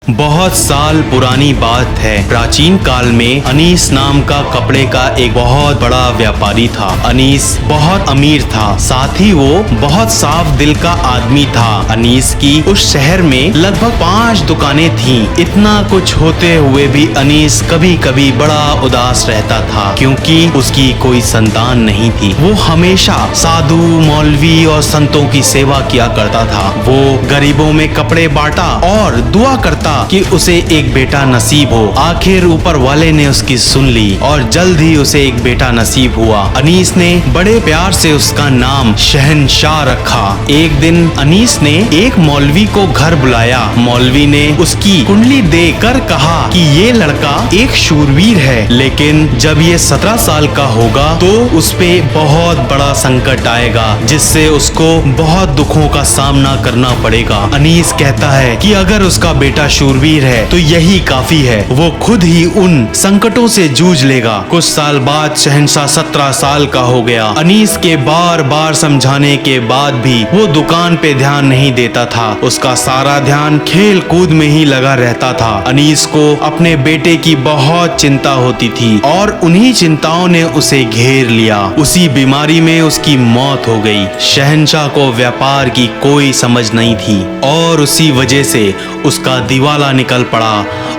बहुत साल पुरानी बात है। प्राचीन काल में अनीस नाम का कपड़े का एक बहुत बड़ा व्यापारी था। अनीस बहुत अमीर था, साथ ही वो बहुत साफ दिल का आदमी था। अनीस की उस शहर में लगभग 5 दुकानें थीं। इतना कुछ होते हुए भी अनीस कभी कभी बड़ा उदास रहता था, क्योंकि उसकी कोई संतान नहीं थी। वो हमेशा साधु, मौलवी और संतों की सेवा किया करता था। वो गरीबों में कपड़े बांटा और दुआ करता कि उसे एक बेटा नसीब हो। आखिर ऊपर वाले ने उसकी सुन ली और जल्द ही उसे एक बेटा नसीब हुआ। अनीस ने बड़े प्यार से उसका नाम शहंशाह रखा। एक दिन अनीस ने एक मौलवी को घर बुलाया। मौलवी ने उसकी कुंडली देखकर कहा कि ये लड़का एक शूरवीर है, लेकिन जब ये 17 साल का होगा तो उस पे बहुत बड़ा संकट आएगा, जिससे उसको बहुत दुखों का सामना करना पड़ेगा। अनीस कहता है कि अगर उसका बेटा शूरवीर है तो यही काफी है, वो खुद ही उन संकटों से जूझ लेगा। कुछ साल बाद शहंशाह 17 साल का हो गया। अनीस के बार बार समझाने के बाद भी वो दुकान पे ध्यान नहीं देता था। उसका सारा ध्यान खेल कूद में ही लगा रहता था। अनीस को अपने बेटे की बहुत चिंता होती थी और उन्हीं चिंताओं ने उसे घेर लिया। उसी बीमारी में उसकी मौत हो गई। शहंशाह को व्यापार की कोई समझ नहीं थी और उसी वजह से उसका दिवाला निकल पड़ा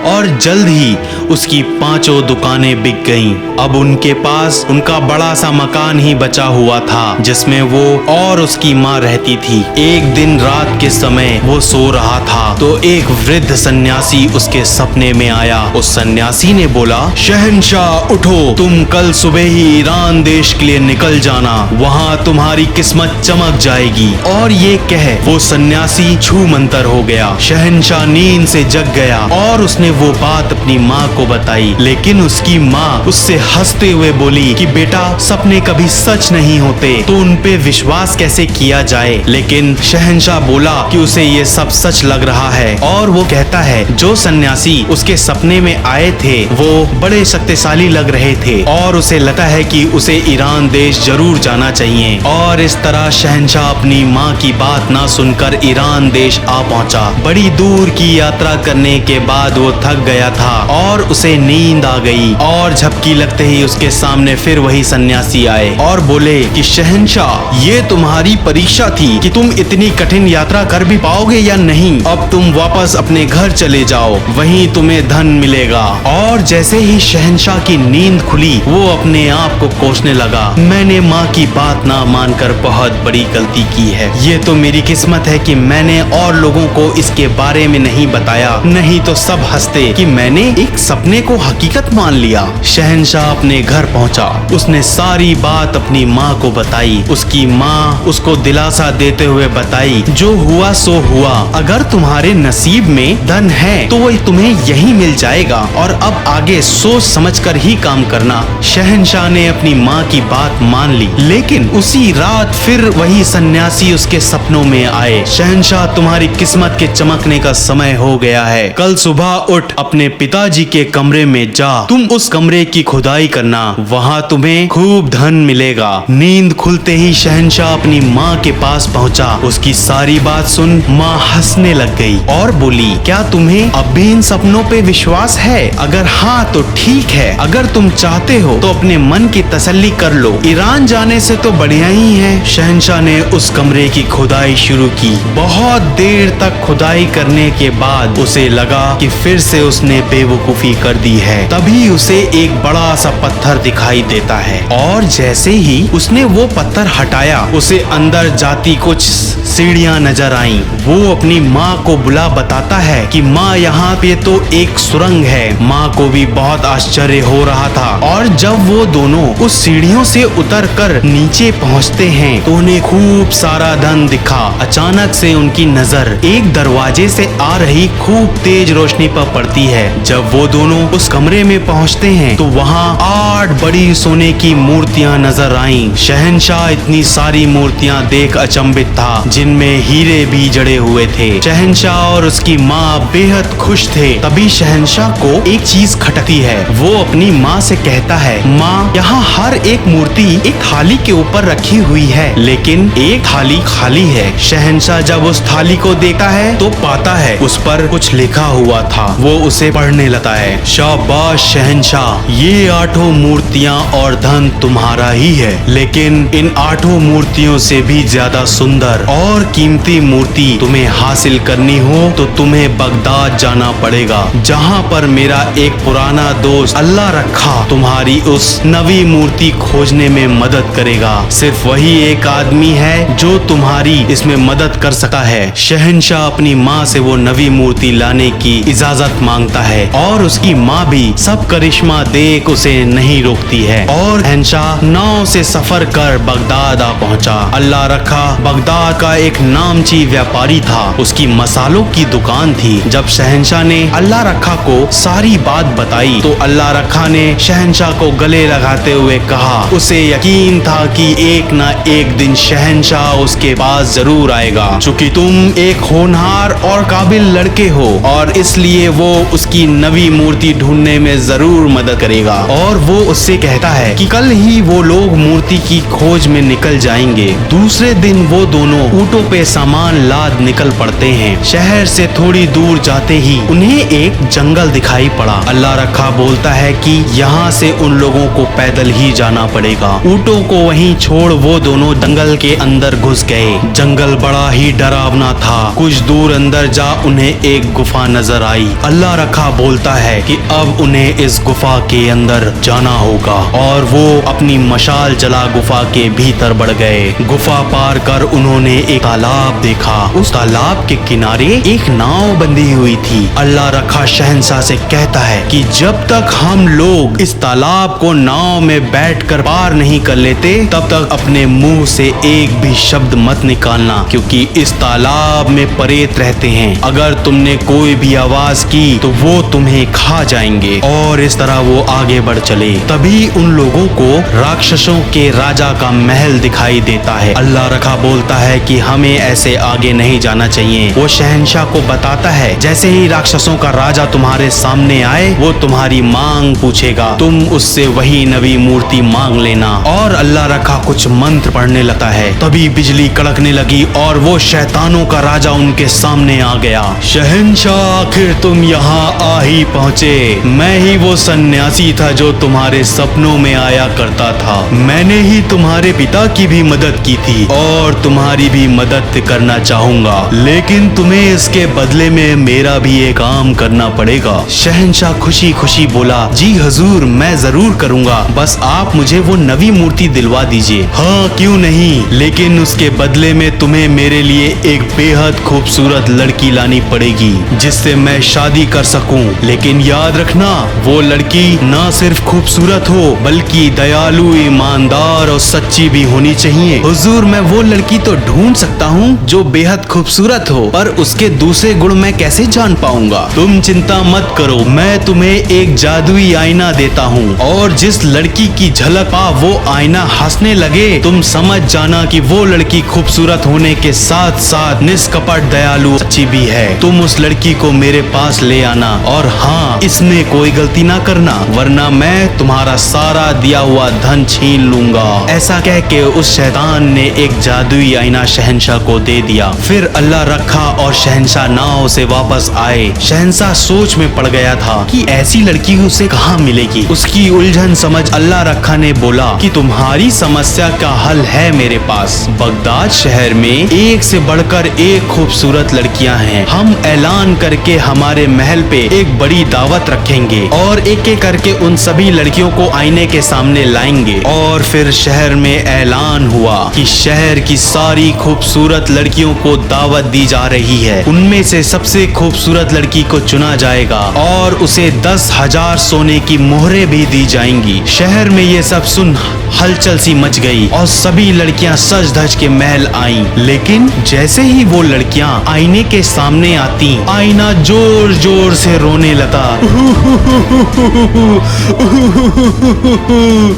और जल्द ही उसकी 5 दुकानें बिक गईं। अब उनके पास उनका बड़ा सा मकान ही बचा हुआ था, जिसमें वो और उसकी माँ रहती थी। एक दिन रात के समय वो सो रहा था तो एक वृद्ध सन्यासी उसके सपने में आया। उस सन्यासी ने बोला, शहंशाह उठो, तुम कल सुबह ही ईरान देश के लिए निकल जाना, वहाँ तुम्हारी किस्मत चमक जाएगी। और ये कह वो सन्यासी छू मंतर हो गया। शहंशाह नींद से जग गया और उसने वो बात अपनी माँ को बताई, लेकिन उसकी माँ उससे हंसते हुए बोली कि बेटा, सपने कभी सच नहीं होते, तो उन पे विश्वास कैसे किया जाए। लेकिन शहंशाह बोला कि उसे ये सब सच लग रहा है और वो कहता है जो सन्यासी उसके सपने में आए थे वो बड़े शक्तिशाली लग रहे थे और उसे लगता है कि उसे ईरान देश जरूर जाना चाहिए। और इस तरह शहंशाह अपनी माँ की बात ना सुनकर ईरान देश आ पहुँचा। बड़ी दूर की यात्रा करने के बाद वो थक गया था और उसे नींद आ गई और झपकी लगते ही उसके सामने फिर वही सन्यासी आए और बोले कि शहंशाह, ये तुम्हारी परीक्षा थी कि तुम इतनी कठिन यात्रा कर भी पाओगे या नहीं। अब तुम वापस अपने घर चले जाओ, वहीं तुम्हें धन मिलेगा। और जैसे ही शहंशाह की नींद खुली वो अपने आप को कोसने लगा, मैंने माँ की बात ना मानकर बहुत बड़ी गलती की है। ये तो मेरी किस्मत है कि मैंने और लोगों को इसके बारे में नहीं बताया, नहीं तो सब हंसते कि मैंने एक सपने को हकीकत मान लिया। शहंशाह अपने घर पहुंचा। उसने सारी बात अपनी माँ को बताई। उसकी माँ उसको दिलासा देते हुए बताई, जो हुआ सो हुआ, अगर तुम्हारे नसीब में धन है तो वो तुम्हें यही मिल जाएगा और अब आगे सोच समझकर ही काम करना। शहंशाह ने अपनी माँ की बात मान ली, लेकिन उसी रात फिर वही सन्यासी उसके सपनों में आए। शहंशाह, तुम्हारी किस्मत के चमकने का समय हो गया है। कल सुबह उठ अपने पिताजी के कमरे में जा, तुम उस कमरे की खुदाई करना, वहाँ तुम्हें खूब धन मिलेगा। नींद खुलते ही शहंशाह अपनी माँ के पास पहुँचा। उसकी सारी बात सुन माँ हंसने लग गई और बोली, क्या तुम्हें अब भी इन सपनों पे विश्वास है? अगर हाँ तो ठीक है, अगर तुम चाहते हो तो अपने मन की तसल्ली कर लो, ईरान जाने से तो बढ़िया ही है। शहंशाह ने उस कमरे की खुदाई शुरू की। बहुत देर तक खुदाई करने के बाद उसे लगा कि फिर से उसने बेवकूफी कर दी है। तभी उसे एक बड़ा सा पत्थर दिखाई देता है और जैसे ही उसने वो पत्थर हटाया, उसे अंदर जाती कुछ सीढ़ियां नजर आईं। वो अपनी माँ को बुला बताता है कि माँ, यहाँ पे तो एक सुरंग है। माँ को भी बहुत आश्चर्य हो रहा था और जब वो दोनों उस सीढ़ियों से उतरकर नीचे पहुँचते हैं तो उन्हें खूब सारा धन दिखा। अचानक से उनकी नजर एक दरवाजे से आ रही खूब तेज रोशनी पर पड़ती है। जब वो दोनों उस कमरे में पहुंचते हैं तो वहाँ 8 बड़ी सोने की मूर्तियाँ नजर आईं। शहंशाह इतनी सारी मूर्तियाँ देख अचंभित था, जिनमें हीरे भी जड़े हुए थे। शहंशाह और उसकी माँ बेहद खुश थे। तभी शहंशाह को एक चीज खटकती है। वो अपनी माँ से कहता है, माँ, यहाँ हर एक मूर्ति एक थाली के ऊपर रखी हुई है, लेकिन एक थाली खाली है। शहंशाह जब उस थाली को देखता है तो पाता है उस पर कुछ लिखा हुआ था। वो उसे पढ़ने लगता है, शाबाश शहंशाह, ये 8 मूर्तियाँ और धन तुम्हारा ही है, लेकिन इन 8 मूर्तियों से भी ज्यादा सुंदर और कीमती मूर्ति तुम्हें हासिल करनी हो तो तुम्हें बगदाद जाना पड़ेगा, जहाँ पर मेरा एक पुराना दोस्त अल्लाह रखा तुम्हारी उस नवी मूर्ति खोजने में मदद करेगा। सिर्फ वही एक आदमी है जो तुम्हारी इसमें मदद कर सकता है। शहंशाह अपनी माँ से वो नवी मूर्ति लाने की इजाजत मांगता है और उसकी माँ भी सब करिश्मा देख उसे नहीं रोकती है और शहंशाह नाव से सफर कर बगदाद आ पहुँचा। अल्लाह रखा बगदाद का एक नामची व्यापारी था, उसकी मसालों की दुकान थी। जब शहंशाह ने अल्लाह रखा को सारी बात बताई तो अल्लाह रखा ने शहंशाह को गले लगाते हुए कहा, उसे यकीन था कि एक ना एक दिन शहंशाह उसके पास जरूर आएगा। चूंकि तुम एक होनहार और काबिल लड़के हो और इसलिए वो उसकी नवी मूर्ति ढूंढने में जरूर मदद करेगा। और वो उससे कहता है कि कल ही वो लोग मूर्ति की खोज में निकल जाएंगे। दूसरे दिन वो दोनों ऊँटों पे सामान लाद निकल पड़ते हैं। शहर से थोड़ी दूर जाते ही उन्हें एक जंगल दिखाई पड़ा। अल्लाह रखा बोलता है कि यहाँ से उन लोगों को पैदल ही जाना पड़ेगा। ऊँटों को वहीं छोड़ वो दोनों जंगल के अंदर घुस गए। जंगल बड़ा ही डरावना था। कुछ दूर अंदर जा उन्हें एक गुफा नजर आई। अल्लाह रखा बोलता है कि अब उन्हें इस गुफा के अंदर जाना होगा और वो अपनी मशाल जला गुफा के भीतर बढ़ गए। गुफा पार कर उन्होंने एक तालाब देखा। उस तालाब के किनारे एक नाव बंधी हुई थी। अल्लाह रखा शहंशाह से कहता है कि जब तक हम लोग इस तालाब को नाव में बैठकर पार नहीं कर लेते तब तक अपने मुंह से एक भी शब्द मत निकालना, क्योंकि इस तालाब में प्रेत रहते हैं। अगर तुमने कोई भी आवाज की तो वो तुम्हें खा जाएंगे। और इस तरह वो आगे बढ़ चले। तभी उन लोगों को राक्षसों के राजा का महल दिखाई देता है। अल्लाह रखा बोलता है कि हमें ऐसे आगे नहीं जाना चाहिए। वो शहंशाह को बताता है, जैसे ही राक्षसों का राजा तुम्हारे सामने आए वो तुम्हारी मांग पूछेगा, तुम उससे वही नवी मूर्ति मांग लेना। और अल्लाह रखा कुछ मंत्र पढ़ने लगता है। तभी बिजली कड़कने लगी और वो शैतानों का राजा उनके सामने आ गया। शहंशाह, आखिर तुम यहाँ आ ही पहुँचे। मैं ही वो सन्यासी था जो तुम्हारे सपनों में आया करता था। मैंने ही तुम्हारे पिता की भी मदद की थी और तुम्हारी भी मदद करना चाहूंगा, लेकिन तुम्हें इसके बदले में मेरा भी एक काम करना पड़ेगा। शहंशाह खुशी खुशी बोला, जी हजूर, मैं जरूर करूंगा, बस आप मुझे वो नवी मूर्ति दिलवा दीजिए। हाँ, क्यों नहीं, लेकिन उसके बदले में तुम्हें मेरे लिए एक बेहद खूबसूरत लड़की लानी पड़ेगी जिससे मैं शादी कर सकूं। लेकिन याद रखना, वो लड़की ना सिर्फ खूबसूरत हो बल्कि दयालु, ईमानदार और सच्ची भी होनी चाहिए। हुजूर, मैं वो लड़की तो ढूंढ सकता हूँ जो बेहद खूबसूरत हो, पर उसके दूसरे गुण मैं कैसे जान पाऊंगा? तुम चिंता मत करो, मैं तुम्हें एक जादुई आईना देता हूँ और जिस लड़की की झलक पा वो आईना हंसने लगे, तुम समझ जाना कि वो लड़की खूबसूरत होने के साथ साथ निष्कपट, दयालु, सच्ची भी है। तुम उस लड़की को मेरे पास ले आना और हाँ, इसमें कोई गलती ना करना, वरना मैं तुम्हारा सारा दिया हुआ धन छीन लूंगा। ऐसा कह के उस शैतान ने एक जादुई आईना शहंशाह को दे दिया। फिर अल्लाह रखा और शहंशाह नाव से वापस आए। शहंशाह सोच में पड़ गया था कि ऐसी लड़की उसे कहाँ मिलेगी। उसकी उलझन समझ अल्लाह रखा ने बोला कि तुम्हारी समस्या का हल है मेरे पास। बगदाद शहर में एक से बढ़कर एक खूबसूरत लड़कियां हैं। हम ऐलान करके हमारे महल पे एक बड़ी दावत रखेंगे और एक एक करके उन सभी लड़कियों को आईने के सामने लाएंगे। और फिर शहर में ऐलान हुआ कि शहर की सारी खूबसूरत लड़कियों को दावत दी जा रही है। उनमें से सबसे खूबसूरत लड़की को चुना जाएगा और उसे 10,000 सोने की मोहरें भी दी जाएंगी। शहर में ये सब सुन हलचल सी मच गई और सभी लड़कियां सज धज के महल आईं। लेकिन जैसे ही वो लड़कियां आईने के सामने आती, आईना जोर जोर से रोने लगा।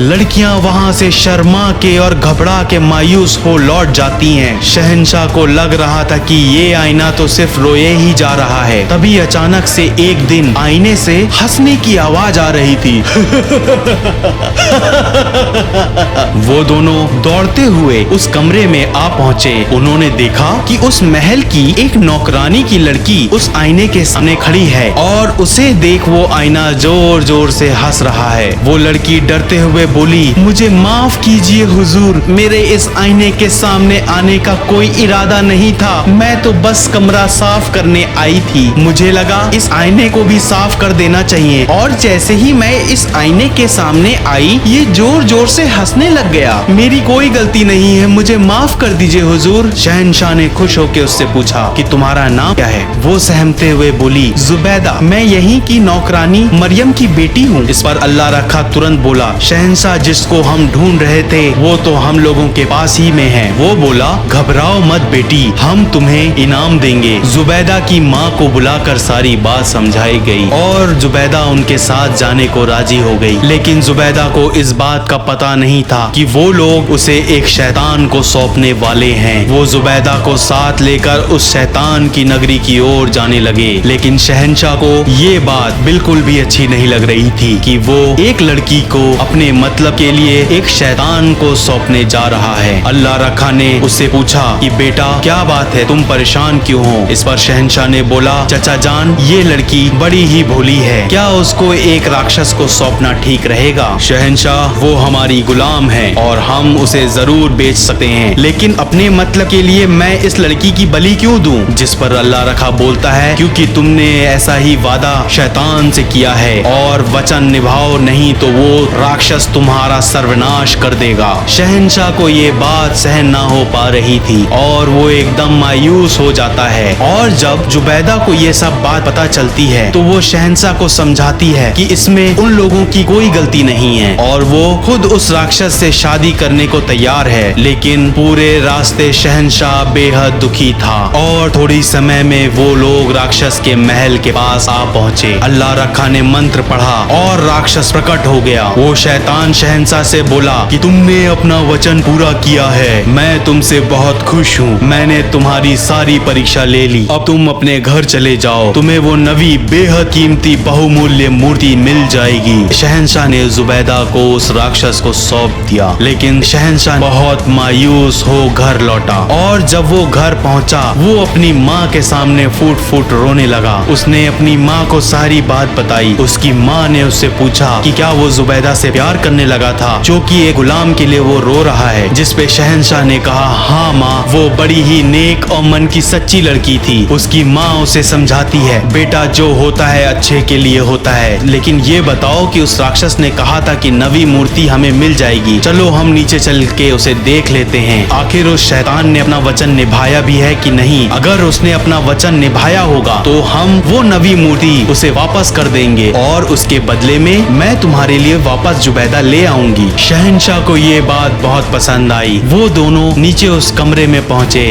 लड़कियां वहां से शर्मा के और घबरा के मायूस हो लौट जाती हैं। शहंशाह को लग रहा था कि ये आईना तो सिर्फ रोए ही जा रहा है। तभी अचानक से एक दिन आईने से हंसने की आवाज आ रही थी। वो दोनों दौड़ते हुए उस कमरे में आ पहुंचे। उन्होंने देखा कि उस महल की एक नौकरानी की लड़की उस आईने के सामने खड़ी है और उसे देख वो आईना जोर जोर से हंस रहा है। वो लड़की डरते हुए बोली, मुझे माफ कीजिए हुजूर, मेरे इस आईने के सामने आने का कोई इरादा नहीं था। मैं तो बस कमरा साफ करने आई थी। मुझे लगा इस आईने को भी साफ कर देना चाहिए और जैसे ही मैं इस आईने के सामने आई ये जोर जोर से हंसने लग गया। मेरी कोई गलती नहीं है, मुझे माफ कर दीजिए हुजूर। शहंशाह ने खुश होकर उससे पूछा कि तुम्हारा नाम क्या है? वो सहमते हुए बोली, जुबैदा, मैं यहीं की नौकरानी मरियम की बेटी हूँ। इस पर अल्लाह रखा तुरंत बोला, शहंशाह जिसको हम ढूंढ रहे थे वो तो हम लोगों के पास ही में है। वो बोला, घबराओ मत बेटी, हम तुम्हें इनाम देंगे। जुबैदा की माँ को बुलाकर सारी बात समझाई गई और जुबैदा उनके साथ जाने को राजी हो गई। लेकिन जुबैदा को इस बात का पता नहीं था कि वो लोग उसे एक शैतान को सौंपने वाले हैं। वो जुबैदा को साथ लेकर उस शैतान की नगरी की ओर जाने लगे। लेकिन शहंशाह को ये बात बिल्कुल भी अच्छी नहीं लग रही थी कि वो एक लड़की को अपने मतलब के लिए एक शैतान को सौंपने जा रहा है। अल्लाह रखा ने उससे पूछा कि बेटा क्या बात है, तुम परेशान क्यों हो? इस पर शहंशाह ने बोला, चचा जान, ये लड़की बड़ी ही भोली है, क्या उसको एक राक्षस को सौंपना ठीक रहेगा? शहंशाह, वो हमारी गुलाम है और हम उसे जरूर बेच सकते हैं, लेकिन अपने मतलब के लिए मैं इस लड़की की बलि क्यों दूं? जिस पर अल्लाह रखा बोलता है, क्योंकि तुमने ऐसा ही वादा शैतान से किया है और वचन निभाओ, नहीं तो वो राक्षस तुम्हारा सर्वनाश कर देगा। शहंशाह को ये बात सहन ना हो पा रही थी और वो एकदम मायूस हो जाता है। और जब जुबैदा को ये सब बात पता चलती है तो वो शहंशाह को समझाती है कि इसमें उन लोगों की कोई गलती नहीं है और वो खुद उस राक्षस से शादी करने को तैयार है। लेकिन पूरे रास्ते शहंशाह बेहद दुखी था और थोड़ी समय में वो लोग राक्षस के महल के पास आ पहुँचे। अल्लाह रखा ने मंत्र पढ़ा और राक्षस प्रकट हो गया। वो शैतान शहंशाह से बोला कि तुमने अपना वचन पूरा किया है, मैं तुमसे बहुत खुश हूँ। मैंने तुम्हारी सारी परीक्षा ले ली, अब तुम अपने घर चले जाओ, तुम्हें वो नवी बेहद कीमती बहुमूल्य मूर्ति मिल जाएगी। शहंशाह ने जुबैदा को उस राक्षस को सौंप दिया। लेकिन शहंशाह बहुत मायूस हो घर लौटा और जब वो घर पहुंचा वो अपनी माँ के सामने फूट फूट रोने लगा। उसने अपनी माँ को सारी बात बताई। उसकी माँ ने उससे पूछा कि क्या वो जुबैदा से प्यार करने लगा था जो कि एक गुलाम के लिए वो रो रहा है? जिस पे शहंशाह ने कहा, हाँ माँ, वो बड़ी ही नेक और मन की सच्ची लड़की थी। उसकी माँ उसे समझाती है, बेटा जो होता है अच्छे के लिए होता है, लेकिन ये बताओ कि उस राक्षस ने कहा था कि नवी मूर्ति हमें मिल जाएगी, चलो हम नीचे चल के उसे देख लेते हैं, आखिर उस शैतान ने अपना वचन निभाया भी है कि नहीं। अगर उसने अपना वचन निभाया होगा तो हम वो नवी मूर्ति उसे वापस कर देंगे और उसके बदले में मैं तुम्हारे लिए वापस जुबैदा ले आऊंगी। शहंशाह को ये बात बहुत पसंद आई। वो दोनों नीचे उस कमरे में पहुँचे।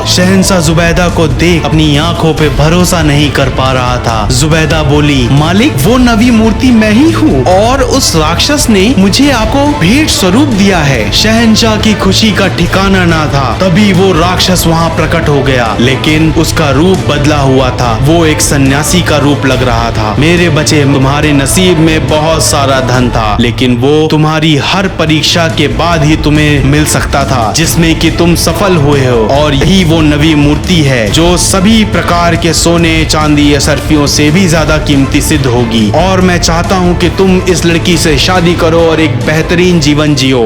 शहंशाह जुबैदा को देख अपनी आंखों पे भरोसा नहीं कर पा रहा था। जुबैदा बोली, मालिक, वो नवी मूर्ति मैं ही हूँ और उस राक्षस ने मुझे आपको भेंट स्वरूप दिया है। शहंशाह की खुशी का ठिकाना ना था। तभी वो राक्षस वहाँ प्रकट हो गया, लेकिन उसका रूप बदला हुआ था। वो एक सन्यासी का रूप लग रहा था। मेरे बच्चे, तुम्हारे नसीब में बहुत सारा धन था, लेकिन वो तुम्हारी हर परीक्षा के बाद ही तुम्हें मिल सकता था, जिसमें कि तुम सफल हुए हो। और यही वो नवी मूर्ति है जो सभी प्रकार के सोने, चांदी या सर्फियों से भी ज्यादा कीमती सिद्ध होगी। और मैं चाहता हूँ कि तुम इस लड़की से शादी करो और एक बेहतरीन जीवन जियो।